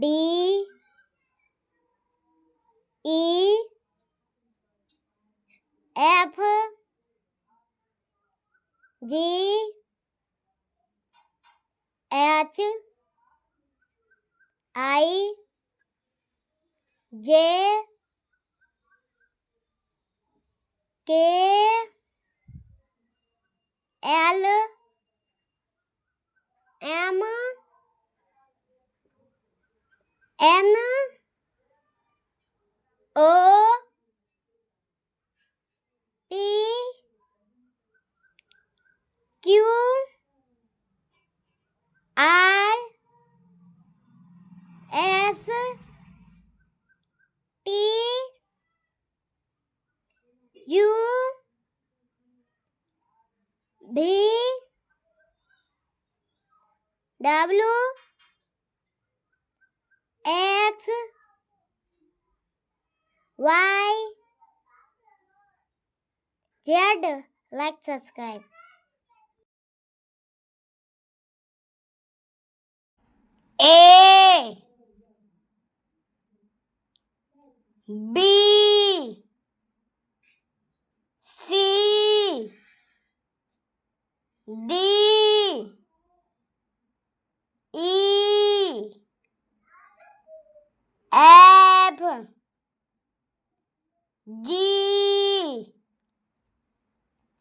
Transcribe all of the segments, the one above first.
D E F G H I J K L M N O P Q R S T U V W X Y Z. Like, subscribe. A B C D E F G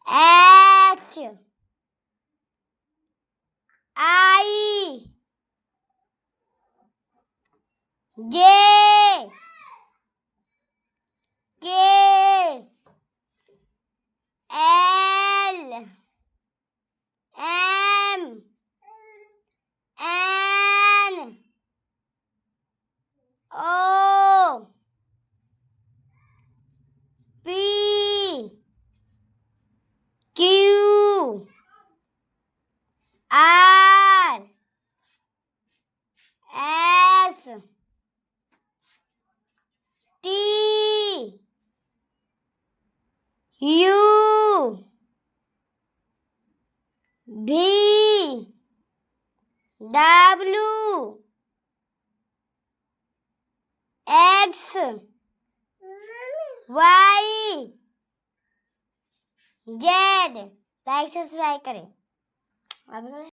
H I J K L M N O P Q R S T U V W X Y Z. Like subscribe करें।